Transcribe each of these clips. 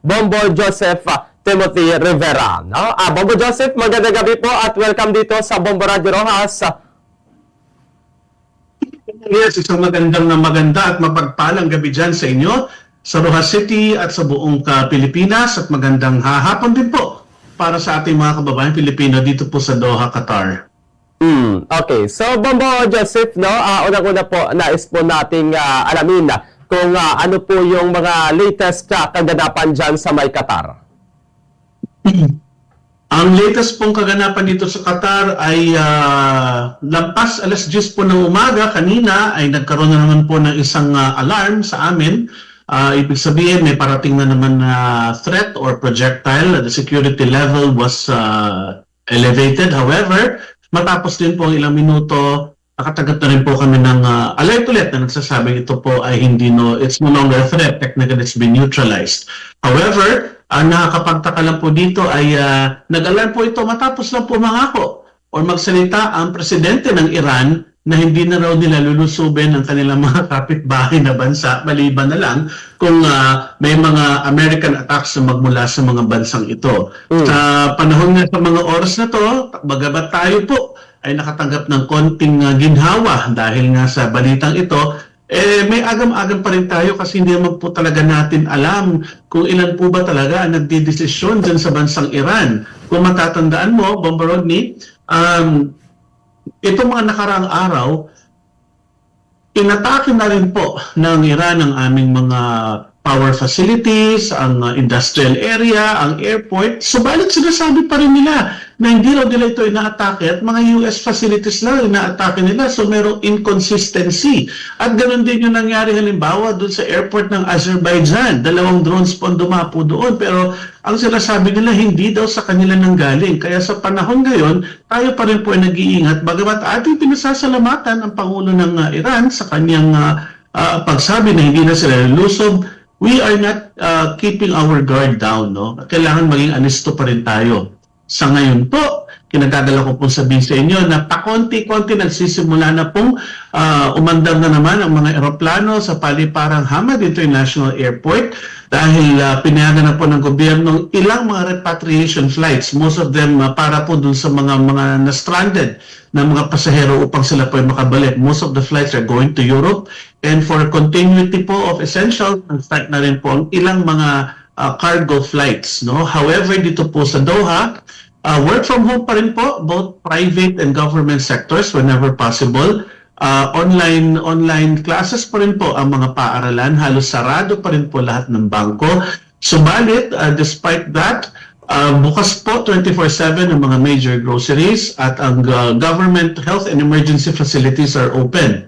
Bombo Joseph Timothy Rivera. No? Bombo Joseph, magandang gabi po at welcome dito sa Bombo Radio Rojas. Yes, isang maganda at mapagpalang gabi dyan sa inyo, sa Rojas City at sa buong Pilipinas, at magandang hapon din po para sa ating mga kababayan Pilipino dito po sa Doha, Qatar. Okay, so Bombo Joseph, no, unang-una po, nais po nating alamin kung ano po yung mga latest kaganapan dyan sa may Qatar. Ang latest pong kaganapan dito sa Qatar ay lampas alas 10 po ng umaga kanina ay nagkaroon na naman po ng isang alarm sa amin. Ibig sabihin may parating na naman na threat or projectile. The security level was elevated. However, matapos din po ilang minuto, nakatanggap na rin po kami ng alert ulit na nagsasabing ito po ay it's no longer a threat. Technically, it's been neutralized. However, ang nakakapagtaka lang po dito ay nag-alarm po ito matapos lang po mangako o magsalita ang presidente ng Iran na hindi na raw nila lulusubin ang kanilang mga kapitbahay na bansa, maliban na lang kung may mga American attacks na magmula sa mga bansang ito. Sa panahon nga sa mga oras na to, bagamat tayo po ay nakatanggap ng konting ginhawa dahil nga sa balitang ito, may agam-agam pa rin tayo kasi hindi naman po talaga natin alam kung ilan po ba talaga ang nagdidesisyon dyan sa bansang Iran. Kung matatandaan mo, Bomba Rodney, itong mga nakaraang araw, inatake na rin po ng Iran ang aming mga power facilities, ang industrial area, ang airport. Subalit sinasabi pa rin nila na hindi raw nila ito inaatake at mga US facilities lang inaatake nila. So merong inconsistency. At ganoon din yung nangyari halimbawa doon sa airport ng Azerbaijan. 2 drones po ang dumapo doon. Pero ang sinasabi nila hindi daw sa kanila nanggaling. Kaya sa panahon ngayon, tayo pa rin po ay nag-iingat. Bagamat ating pinasasalamatan ang Pangulo ng Iran sa kanyang pagsabi na hindi na sila lusob, we are not keeping our guard down. No? Kailangan maging anisto pa rin tayo. Sa ngayon po, kinagagala ko pong sabihin sa inyo na pakonti-konti nagsisimula na pong umandar na naman ang mga eroplano sa paliparang Hamad International Airport dahil pinayagan na po ng gobyerno ilang mga repatriation flights. Most of them para po dun sa mga na-stranded na mga pasahero upang sila po ay makabalik. Most of the flights are going to Europe, and for continuity po of essential, nag-start na rin po ang ilang mga cargo flights. No? However, dito po sa Doha, work from home pa rin po, both private and government sectors whenever possible. Online classes pa rin po ang mga paaralan. Halos sarado pa rin po lahat ng bangko. Subalit, despite that, bukas po 24/7 ang mga major groceries at ang government health and emergency facilities are open.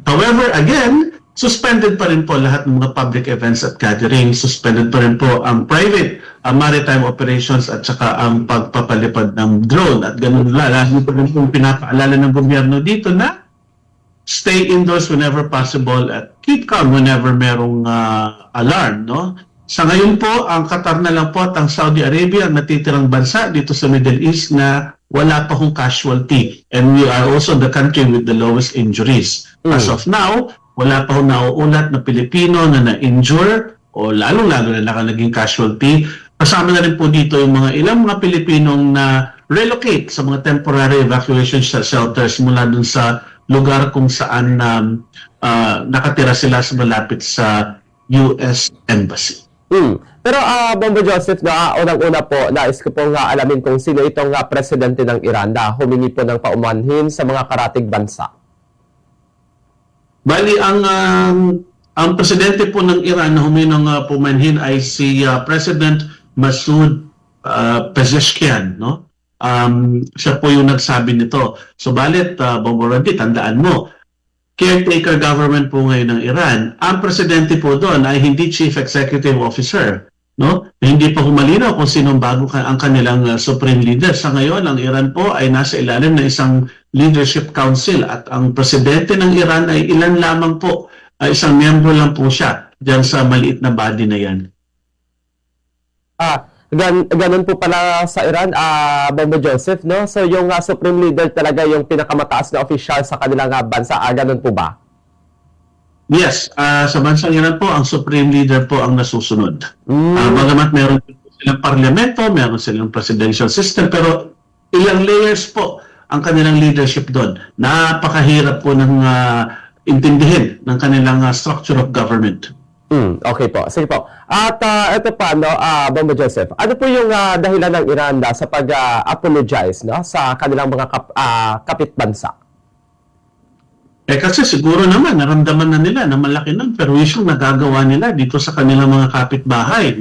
However, again, suspended pa rin po lahat ng mga public events at gatherings. Suspended pa rin po ang private maritime operations at saka ang pagpapalipad ng drone. At ganun lalo pa rin po pinapaalala ng gobyerno dito na stay indoors whenever possible at keep calm whenever merong alarm. No? Sa ngayon po, ang Qatar na lang po at ang Saudi Arabia ang natitirang bansa dito sa Middle East na wala pa hong casualty. And we are also the country with the lowest injuries. As of now, wala pa hong nauulat na Pilipino na na-injure o lalong-lalo na naging casualty. Kasama na rin po dito yung ilang mga Pilipinong na relocate sa mga temporary evacuation shelters mula dun sa lugar kung saan nakatira sila sa malapit sa US Embassy. Pero Bombo Joseph, unang-una po, nais ko pong alamin kung sino itong presidente ng Iran na humingi po ng paumanhin sa mga karatig bansa. Bali, ang presidente po ng Iran na humingi ng pumanhin ay si President Masoud Pezeshkian. No? Siya po yung nagsabi nito. Subalit, Bombo Randy, tandaan mo, caretaker government po ngayon ng Iran. Ang presidente po doon ay hindi chief executive officer. No? Hindi pa humalinaw kung sinong bago ang kanilang supreme leader. Sa ngayon, ang Iran po ay nasa ilalim ng isang leadership council at ang presidente ng Iran ay ilan lamang po, isang miyembro lang po siya dyan sa maliit na body na yan. Ganun po pala sa Iran, Bombo Joseph, no? So yung supreme leader talaga yung pinakamataas na official sa kanilang bansa, ganun po ba? Yes, sa bansang Iran po, ang Supreme Leader po ang nasusunod. Mm. Bagamat meron silang parlamento, meron silang presidential system, pero ilang layers po ang kanilang leadership doon. Napakahirap po ng intindihin ng kanilang structure of government. Okay po. Sige po. At ito pa, no, Bombo Joseph, ano po yung dahilan ng Iran sa pag-apologize no, sa kanilang mga kapitbansa? Kasi siguro naman, naramdaman na nila na malaki ng perwisyong nagagawa nila dito sa kanilang mga kapitbahay.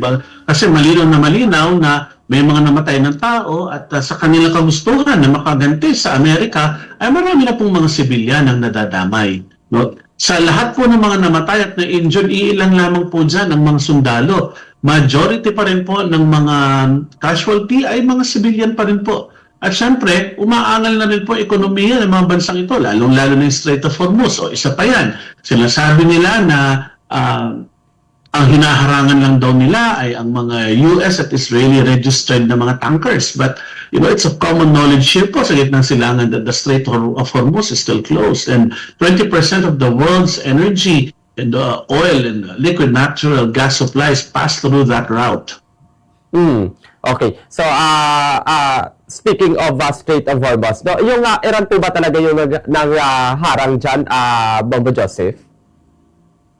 Kasi malinaw na may mga namatay ng tao at sa kanilang kagustuhan na makaganti sa Amerika, ay marami na pong mga sibilyan ang nadadamay. No? Sa lahat po ng mga namatay at na-injured, iilang lamang po dyan ang mga sundalo. Majority pa rin po ng mga casualty ay mga sibilyan pa rin po. At syempre, umaangal na rin po ekonomiya ng mga bansang ito, lalong-lalo na yung Strait of Hormuz. O isa pa yan, sinasabi nila na ang hinaharangan lang daw nila ay ang mga US at Israeli registered na mga tankers. But, it's a common knowledge here po sa gitnang silangan that the Strait of Hormuz is still closed. And 20% of the world's energy and oil and liquid natural gas supplies pass through that route. Okay. So, speaking of Strait of Hormuz, no, yung Iran po ba talaga yung harang dyan, Bombo Joseph?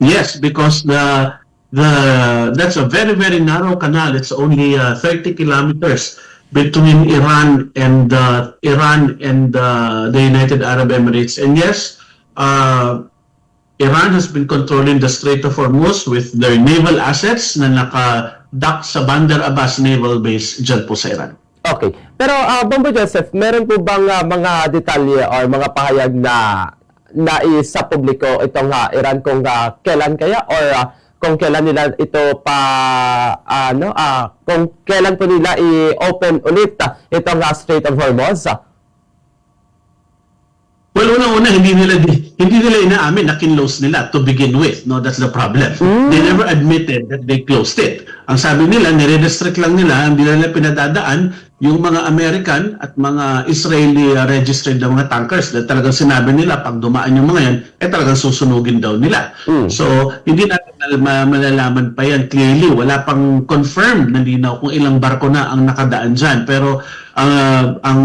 Yes, because that's a very, very narrow canal. It's only 30 kilometers between Iran and the United Arab Emirates. And yes, Iran has been controlling the Strait of Hormuz with their naval assets na naka-dock sa Bandar Abbas Naval Base dyan po sa Iran. Okay. Pero, Bombo Joseph, meron po bang mga detalye or mga pahayag na nais sa publiko itong Iran kung kailan kaya or kung kailan nila ito kung kailan po nila i-open ulit itong Strait of Hormuz? Well, una-una, hindi nila inaamin na kinlose nila to begin with. No, that's the problem. They never admitted that they closed it. Ang sabi nila, nire-restrict lang nila, hindi nila pinadadaan yung mga American at mga Israeli registered na mga tankers. Dahil talagang sinabi nila, pag dumaan yung mga yan, talagang susunugin daw nila. So, hindi natin malalaman pa yan clearly. Wala pang confirmed na linaw kung ilang barko na ang nakadaan dyan. Pero, ang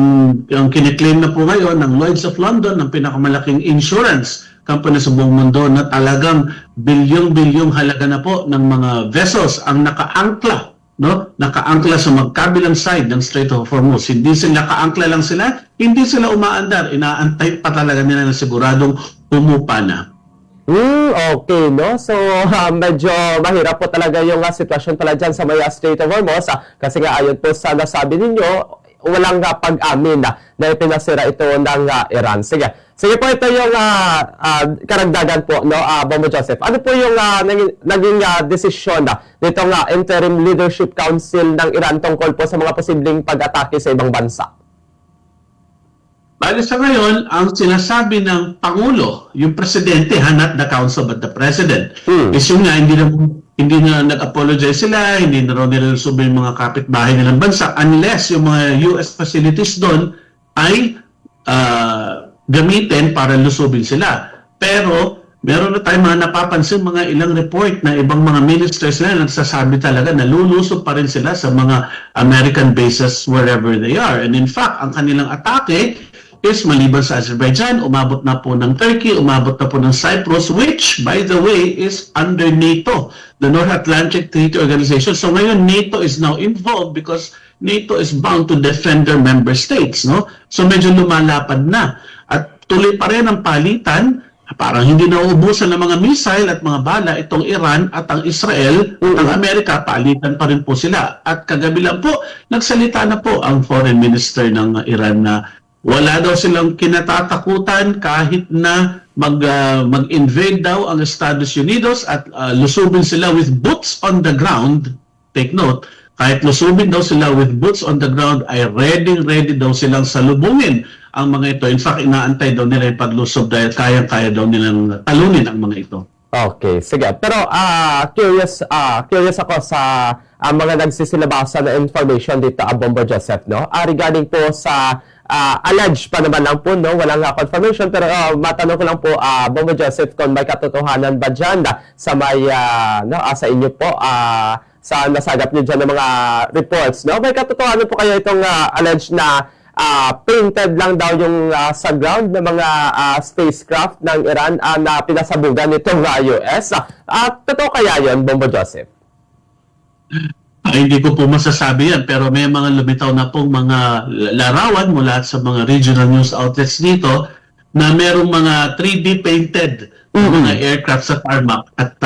kiniklaim na po ngayon ng Lloyd's of London, ng pinakamalaking insurance company sa buong mundo, na talagang bilyong-bilyong halaga na po ng mga vessels ang nakaangkla, no? Nakaangkla sa magkabilang side ng Strait of Hormuz. Hindi sila nakaangkla lang sila, hindi sila umaandar, inaantay pa talaga nila na siguradong humupa na. Okay, no? So, medyo mahirap po talaga yung sitwasyon pala dyan sa may Strait of Hormuz kasi nga ayon po sa nasabi ninyo, walang pag-amin na ipinasira ito ng Iran. Sige po, ito yung karagdagan po, no, Bombo Joseph. Ano po yung naging desisyon nitong Interim Leadership Council ng Iran tungkol po sa mga posibleng pag-atake sa ibang bansa? Bali sa ngayon, ang sinasabi ng Pangulo, yung Presidente, not the Council but the President, is yung nga, hindi na nag-apologize sila, hindi na raw nila yung mga kapitbahay nilang bansa unless yung mga US facilities doon ay gamitin para lusubin sila. Pero meron na tayong mga napapansin mga ilang report na ibang mga ministers na nagsasabi talaga na lulusob pa rin sila sa mga American bases wherever they are. And in fact, ang kanilang atake is maliban sa Azerbaijan, umabot na po ng Turkey, umabot na po ng Cyprus, which, by the way, is under NATO, the North Atlantic Treaty Organization. So ngayon, NATO is now involved because NATO is bound to defend their member states. No? So medyo lumalapad na. At tuloy pa rin ang palitan, parang hindi nauubusan ng mga missile at mga bala itong Iran at ang Israel at ang Amerika, palitan pa rin po sila. At kagabi lang po, nagsalita na po ang foreign minister ng Iran na wala daw silang kinatatakutan kahit na mag-invade daw ang Estados Unidos at lusubin sila with boots on the ground. Take note, kahit lusubin daw sila with boots on the ground ay ready daw silang salubungin ang mga ito. In fact, inaantay daw nila yung paglusob dahil kaya daw nilang talunin ang mga ito. Okay, sige. Pero curious ako sa mga nagsisilabasa na information dito, Bombo Joseph, no? Regarding po sa alleged pa naman lang po, no? Walang confirmation, pero matanong ko lang po, Bongo Joseph, kung may katotohanan ba dyan sa may, sa inyo po, sa nasagap niyo dyan ng mga reports, no? May katotohanan po kayo itong alleged na painted lang daw yung sa ground ng mga spacecraft ng Iran na pinasabugan nitong US. Totoo kaya yun, Bongo Joseph? Hindi ko po masasabi yan, pero may mga lumitaw na pong mga larawan mula sa mga regional news outlets dito na merong mga 3D painted mga aircraft sa tarmac at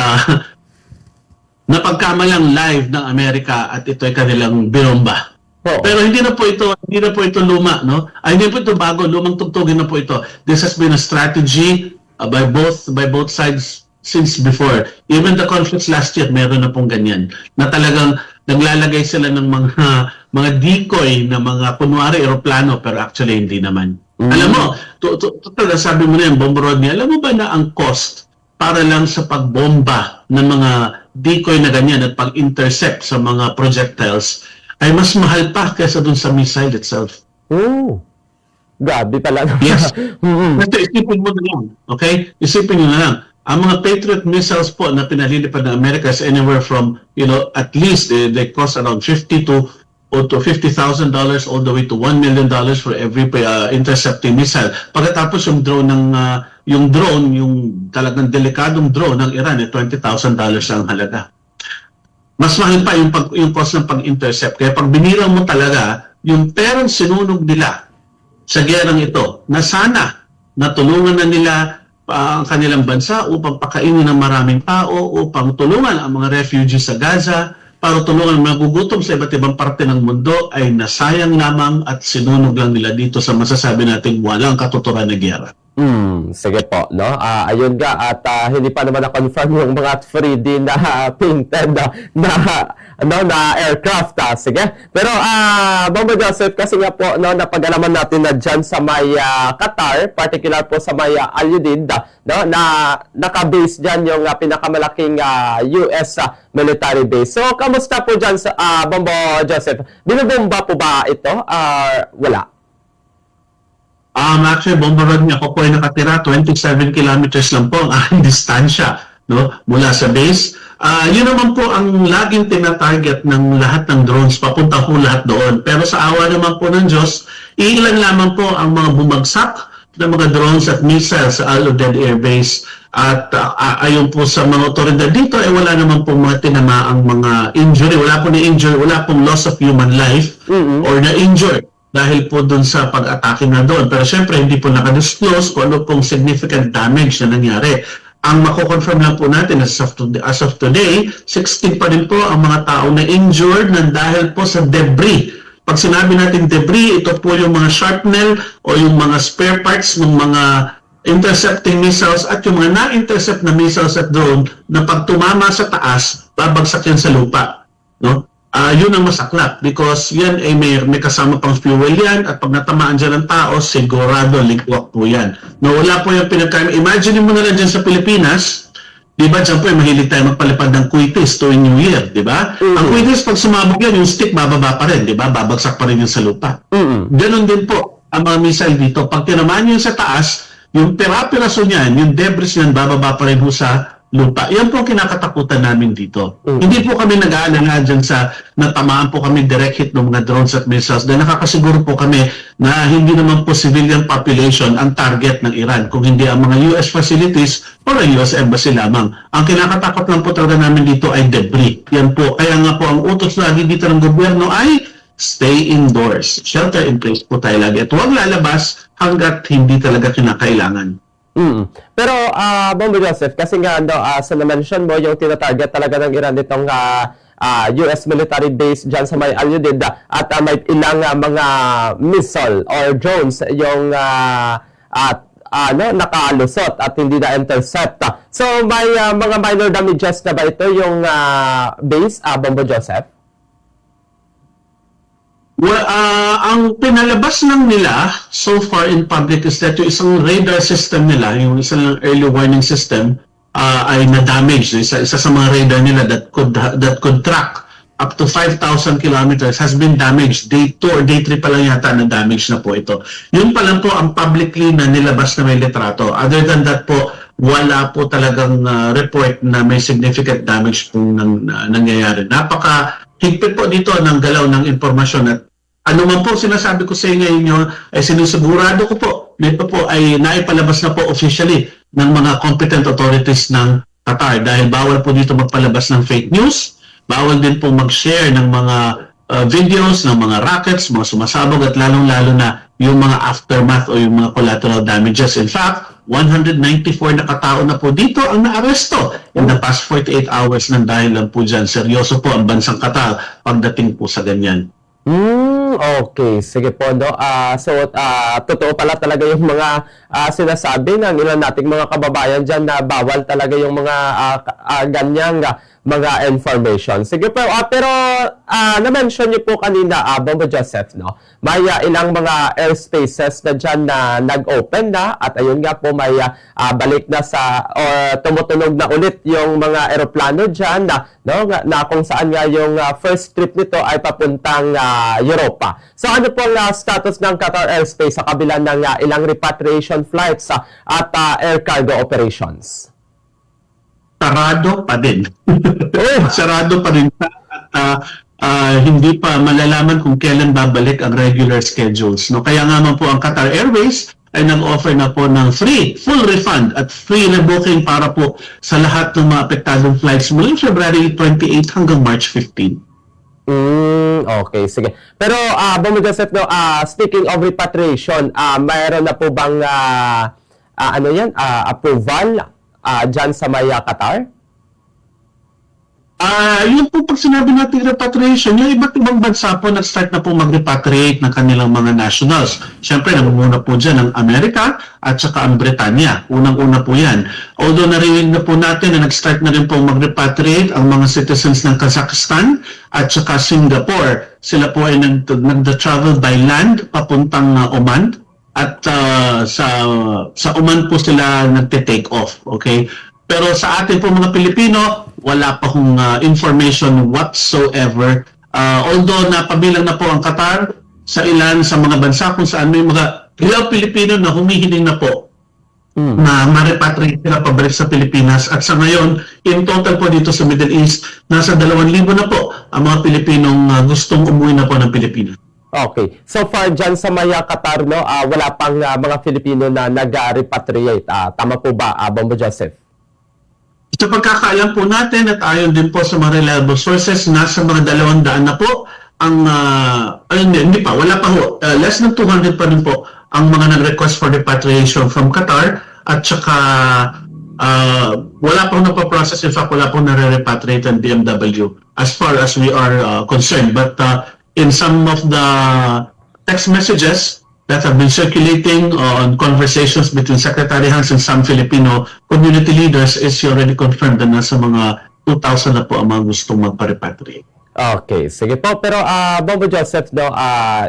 napagkamalang live ng Amerika at ito ay kanilang binomba. Pero hindi na po ito luma, no? Hindi po ito bago, lumang tugtugin na po ito. This has been a strategy by both sides since before. Even the conflicts last year, meron na pong ganyan. Na talagang naglalagay sila ng mga decoy na mga kunwari eroplano, pero actually hindi naman. Alam mo, sabi mo na yan, Bombo Rodney, alam mo ba na ang cost para lang sa pagbomba ng mga decoy na ganyan at pag-intercept sa mga projectiles ay mas mahal pa kaysa dun sa missile itself. Grabe pala. Yes. Kasi isipin mo na lang, okay? Isipin nyo na lang. Ang mga Patriot missiles po na pinalilipad ng Amerika is anywhere from, at least they cost around $50,000 to $50,000 all the way to $1 million for every intercepting missile. Pagkatapos yung drone, yung talagang delikadong drone ng Iran, $20,000 ang halaga. Mas mahal pa yung cost ng pag-intercept. Kaya pag binirang mo talaga, yung perang sinunog nila sa gerang ito, na sana natulungan na nila ang kanilang bansa upang pakainin ng maraming tao, upang tulungan ang mga refugees sa Gaza, para tulungan ang mga gugutom sa iba't ibang parte ng mundo, ay nasayang lamang at sinunog lang nila dito sa masasabi nating walang katuturan na giyera. Sige po, no? Ayun nga, at hindi pa naman na-confirm yung mga 3D na painted na aircraft. Sige. Pero, Bombo Joseph, kasi nga po, no, napag-alaman natin na dyan sa may Qatar, particular po sa may Al Udeid, no, na naka-base dyan yung pinakamalaking US military base. So, kamusta po dyan sa Bombo Joseph? Binubomba po ba ito? Wala? Actually, Bombo Rodney, ako po ay nakatira 27 kilometers lang po ang aking distansya, no, mula sa base. Yun naman po ang laging tinatarget ng lahat ng drones, papunta po lahat doon. Pero sa awa naman po ng Diyos, ilan lamang po ang mga bumagsak na mga drones at missiles sa Al Udeid Air Base. At ayon po sa mga otoridad dito, wala naman po mga tinamaang mga injury. Wala po na-injury, wala pong loss of human life or na-injured dahil po dun sa pag-atake na doon. Pero syempre, hindi po nakadisclose kung ano pong significant damage na nangyari. Ang mako-confirm lang po natin as of today, 16 pa rin po ang mga tao na injured na dahil po sa debris. Pag sinabi natin debris, ito po yung mga shrapnel o yung mga spare parts ng mga intercepting missiles at yung mga na-intercept na missiles at drone na pag tumama sa taas, babagsak yan sa lupa. No? Yun ang masaklap because yan ay may kasama pang fuel yan at pag natamaan dyan ng tao, sigurado ligwak po yan. No, wala po yung pinagkain. Imagine mo na lang dyan sa Pilipinas, di ba dyan po mahilig tayo magpalipad ng kuitis tuwing New Year, di ba? Ang kuitis, pag sumabog yan, yung stick bababa pa rin, di ba? Babagsak pa rin yun sa lupa. Ganon din po ang mga missile dito. Pag tinamaan yun sa taas, yung pira-piraso niyan, yung debris niyan, bababa pa rin po sa lupa. Yan po ang kinakatakutan namin dito. Hindi po kami nag-aalala dyan sa natamaan po kami direct hit ng mga drones at missiles dahil nakakasiguro po kami na hindi naman po civilian population ang target ng Iran kung hindi ang mga US facilities o ang US Embassy lamang. Ang kinakatakot lang po talaga namin dito ay debris. Yan po. Kaya nga po ang utos lagi dito ng gobyerno ay stay indoors. Shelter in place po tayo lagi. At huwag lalabas hanggat hindi talaga kinakailangan. Pero, Bombo Joseph, kasi nga, sa na-mention mo, yung tinatarget talaga ng Iran itong US military base dyan sa may Al Udeid at may ilang mga missile or drones yung nakalusot at hindi na-intercept. So, may mga minor damages na ba ito yung base, Bombo Joseph? Well, ang pinalabas lang nila so far in public is that yung isang radar system nila, yung isang early warning system, ay na-damage. Isa sa mga radar nila that could track up to 5,000 kilometers has been damaged. Day 2 or day 3 pa lang yata na damage na po ito. Yun pa lang po ang publicly na nilabas na may litrato. Other than that po, wala po talagang report na may significant damage po nangyayari. Napaka-higpit po dito ng galaw ng impormasyon at ano man po sinasabi ko sa inyo ay sinusigurado ko po dito po ay naipalabas na po officially ng mga competent authorities ng Qatar dahil bawal po dito magpalabas ng fake news, bawal din po mag-share ng mga videos ng mga rockets, mga sumasabog at lalong-lalo na yung mga aftermath o yung mga collateral damages. In fact, 194 na katao na po dito ang naaresto in the past 48 hours ng dahil lang po dyan. Seryoso po ang bansang Qatar pagdating po sa ganyan. Okay, sige po, no. Totoo pala talaga yung mga sinasabi ng ilan nating mga kababayan dyan na bawal talaga yung mga ganyang mga information. Sige po, pero na-mention niyo po kanina, Bombo Joseph, no? May ilang mga airspaces na dyan na nag-open na at ayun nga po may balik na or tumutunog na ulit yung mga eroplano dyan na kung saan nga yung first trip nito ay papuntang Europa. So ano po ang status ng Qatar Airspace sa kabila ng ilang repatriation flights at air cargo operations? Sarado pa din. Sarado pa rin at hindi pa malalaman kung kailan babalik ang regular schedules. No? Kaya nga man po ang Qatar Airways ay nag-offer na po ng full refund at free rebooking para po sa lahat ng mga apektadong flights mula February 28 hanggang March 15. Okay, sige. Pero, Bombo Joseph, no, speaking of repatriation, mayroon na po bang approval dyan sa Maya, Qatar? Yun po pag sinabi natin repatriation, yung iba't ibang bansa po nag-start na po mag-repatriate ng kanilang mga nationals. Siyempre, namumuna po dyan ang Amerika at saka ang Britanya. Unang-una po yan. Although narinig na po natin na nag-start na rin po mag-repatriate ang mga citizens ng Kazakhstan at saka Singapore. Sila po ay nag-travel by land papuntang Oman. At sa Oman po sila nagte-take off, okay? Pero sa atin po mga Pilipino, wala pa hong information whatsoever. Although napabilang na po ang Qatar sa ilan sa mga bansa kung saan may mga ilang Pilipino na humihiling na po na ma-repatriate sila pabalik sa Pilipinas. At sa ngayon, in total po dito sa Middle East, nasa 2,000 na po ang mga Pilipinong gustong umuwi na po ng Pilipinas. Okay. So far dyan sa Maya, Qatar, no, wala pang mga Filipino na nag-repatriate. Tama po ba, Bombo Joseph? Sa pagkakaalam po natin at ayon din po sa mga reliable sources, nasa mga 200 na po ang, hindi pa, wala pa ho. Less than 200 pa rin po ang mga nag-request for repatriation from Qatar at saka wala pong napaprocess. In fact, wala pong nare-repatriate ang DMW as far as we are concerned. But in some of the text messages that have been circulating on conversations between Secretary Hans and some Filipino community leaders is already confirmed na nasa mga 2,000 na po ang mga gustong magpa-repatriate. Okay, sige po. Pero Bombo Joseph, no,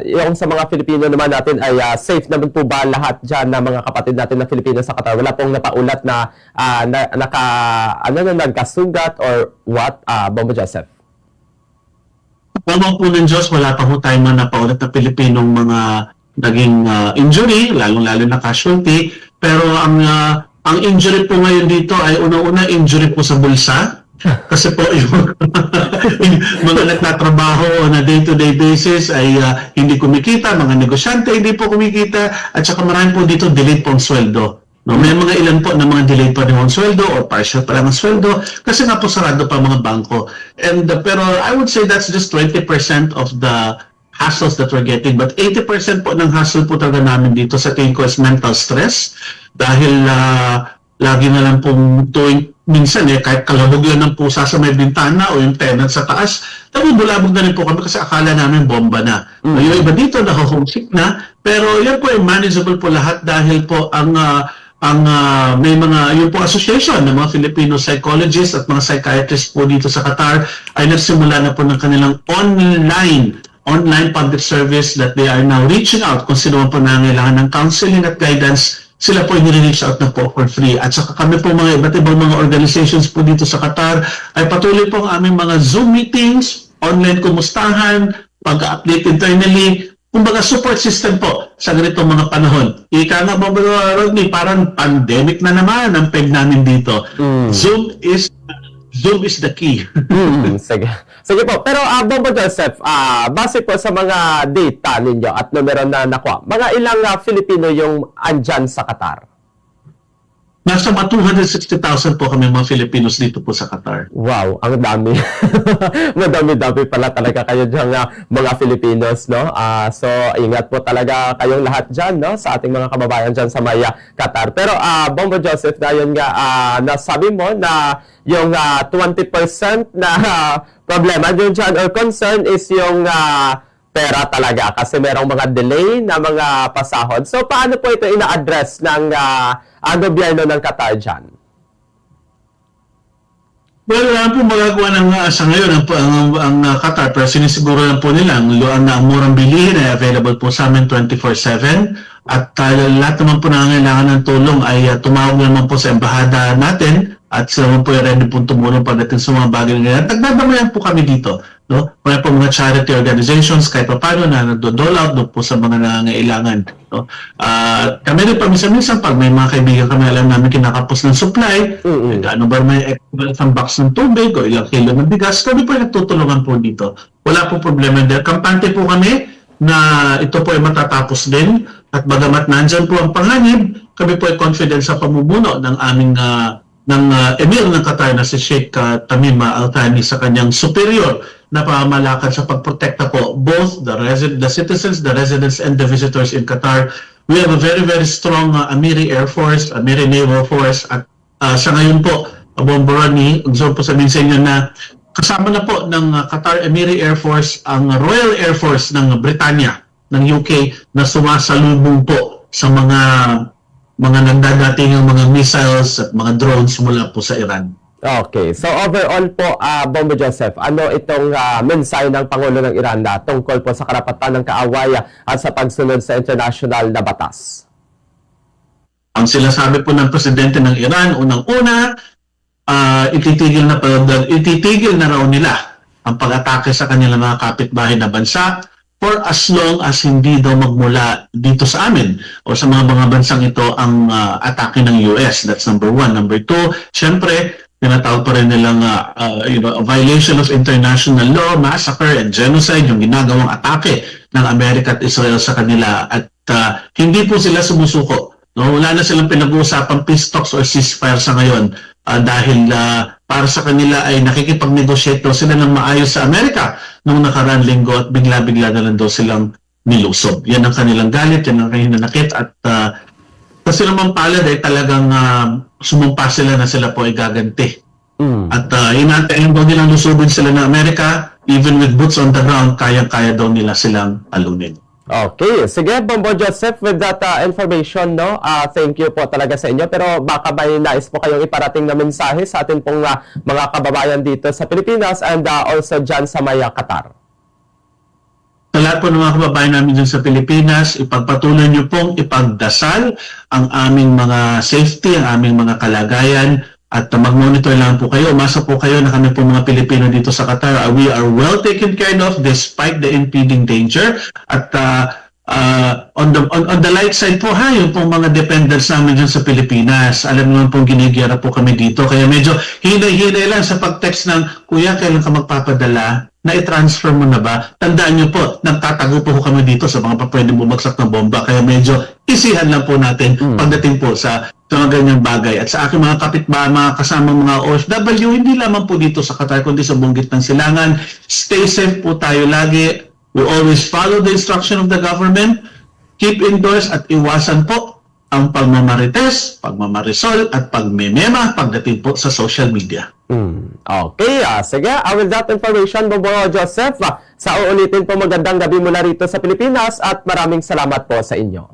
yung sa mga Filipino naman natin ay safe naman po ba lahat dyan na mga kapatid natin na Filipino sa Qatar? Wala pong napaulat na nagkasugat or what, Bombo Joseph? Tama po ng Diyos, wala pa po tayong napaulat na Pilipinong mga naging injury, lalong-lalo na casualty. Pero ang injury po ngayon dito ay unang-una injury po sa bulsa. Kasi po yung mga nagtatrabaho na day-to-day basis ay hindi kumikita, mga negosyante hindi po kumikita, at saka marami po dito delayed pong sweldo. No, may mga ilan po na mga delayed pa rin ang sweldo or partial pa lang ang sweldo kasi nga po sarado pa mga bangko. And pero I would say that's just 20% of the hassles that we're getting. But 80% po ng hassle po talaga namin dito sa tingin ko is mental stress dahil lagi na lang pong tuwing minsan kahit kalabog yun ng pusa sa may bintana o yung tenant sa taas, bulabog na rin po kami kasi akala namin bomba na. Yung iba dito naka-homesick na, pero yan po ay manageable po lahat dahil po may mga yung po association ng mga Filipino psychologists at mga psychiatrists po dito sa Qatar ay nagsimula na po ng kanilang online public service that they are now reaching out kung sino po nangangailangan ng counseling at guidance. Sila po yung reach out na po for free. At saka kami po mga iba't ibang mga organizations po dito sa Qatar ay patuloy po ang aming mga Zoom meetings online kumustahan, pag-update internally, kumbaga support system po sa ganitong mga panahon. Ika nga ba, Rodney, parang pandemic na naman ang peg namin dito. Zoom is the key. Sige. Sige po. Pero Bombo Joseph, base po sa mga data ninyo at numero na nakuha, mga ilang Filipino yung andyan sa Qatar? Nasa mga 260,000 po kami mga Filipinos dito po sa Qatar. Wow, ang dami. Madami-dami pala talaga kayo dyan mga Filipinos, no? So, ingat po talaga kayong lahat dyan, no? Sa ating mga kababayan dyan sa Maya, Qatar. Pero, Bombo Joseph, dahil nga nasabi mo na yung 20% na problema dyan dyan or concern is yung pera talaga kasi merong mga delay na mga pasahod. So, paano po ito ina-address ng gobyerno ng Qatar dyan? Well, wala po magagawa ng sa ngayon ang Qatar, pero sinisiguro lang po nila ang murang bilihin ay available po sa amin 24/7 at lahat naman po na kailangan ng tulong ay tumawag naman po sa embahada natin at sila naman po ay ready po tumulong pagdating sa mga bagay na ganyan. Nagdadamayan po kami dito. No? Kaya po mga charity organizations kahit pa paano na nagdo-dole out doon po sa mga nangangailangan. No? Kami rin paminsan-minsan pag may mga kaibigan kami alam namin kinakapos ng supply, ano ba may isang box ng tubig o ilang kilo ng bigas, kami po ay nagtutulungan po dito. Wala po problema din. Kampante po kami na ito po ay matatapos din at bagamat nandyan po ang panganib, kami po ay confident sa pamumuno ng aming Emir ng Qatar na si Sheikh Tamim Al Thani sa kanyang superior na pamamalakad sa pagprotekta po both the citizens, the residents, and the visitors in Qatar. We have a very, very strong Amiri Air Force, Amiri Naval Force, at sa ngayon po, Bombo Rodney, gusto po sabihin sa inyo na kasama na po ng Qatar Amiri Air Force ang Royal Air Force ng Britanya, ng UK, na sumasalubong po sa mga nagdadating mga missiles at mga drones mula po sa Iran. Okay. So overall po, Bombo Joseph, ano itong mensahe ng Pangulo ng Iran na tungkol po sa karapatan ng kaaway at sa pagsunod sa international na batas? Ang sinasabi po ng presidente ng Iran, unang-una, ititigil na raw nila ang pag-atake sa kanilang mga kapitbahay na bansa for as long as hindi daw magmula dito sa amin o sa mga bansang ito ang atake ng US. That's number one. Number two, syempre, tinatawag pa rin nilang a violation of international law, massacre and genocide, yung ginagawang atake ng Amerika at Israel sa kanila. At hindi po sila sumusuko. No? Wala na silang pinag-uusapang peace talks or ceasefire sa ngayon dahil para sa kanila ay nakikipag-negotiate daw sila ng maayos sa Amerika noong nakaraan linggo at bigla-bigla na lang daw silang nilusob. Yan ang kanilang galit, yan ang kanilang nakit at kasi naman palad ay talagang sumumpa sila na sila po ay gaganti. At hinantayin daw nilang lusubin sila ng Amerika, even with boots on the ground, kaya-kaya daw nila silang alunin. Okay. Sige, Bombo Joseph, with that information, no? Thank you po talaga sa inyo. Pero baka may nais po kayong iparating na mensahe sa atin pong mga kababayan dito sa Pilipinas and also dyan sa Maya, Qatar. Sa lahat po ng mga kababayan namin dyan sa Pilipinas, ipagpatuloy niyo pong ipagdasal ang aming mga safety, ang aming mga kalagayan, at mag-monitor lang po kayo. Umasa po kayo na kami po mga Pilipino dito sa Qatar. We are well taken care of despite the impending danger. At on the light side po, yung pong mga dependents namin dyan sa Pilipinas. Alam naman pong ginigera po kami dito. Kaya medyo hinay-hinay lang sa pag-text ng, Kuya, kailan ka magpapadala? Na-transfer mo na ba? Tandaan niyo po, nagtatago po kami dito sa mga pwedeng bumagsak ng bomba. Kaya medyo isihan lang po natin pagdating po sa mga ganyang bagay. At sa aking mga kapitbahay, mga kasamang mga OFW, hindi lamang po dito sa Qatar, kundi sa buong gitnang silangan. Stay safe po tayo lagi. We always follow the instruction of the government. Keep indoors at iwasan po ang pagmamarites, pagmamarisol, at pagmemema pagdating po sa social media. Okay, sige. With that information, Bombo Joseph, sa uulitin po magandang gabi mula rito sa Pilipinas at maraming salamat po sa inyo.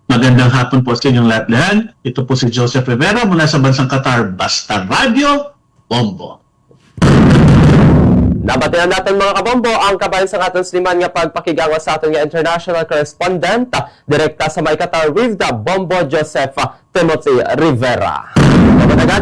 Magandang hapon po sa inyong lahat-lahat. Ito po si Joseph Rivera mula sa bansang Qatar. Basta Radio, Bombo. Nabatihan natin mga kabombo ang kabayan sa aton Sliman nga pagpakigangwa sa aton nga international correspondent direkta sa May Qatar with the Bombo Joseph Timothy Rivera.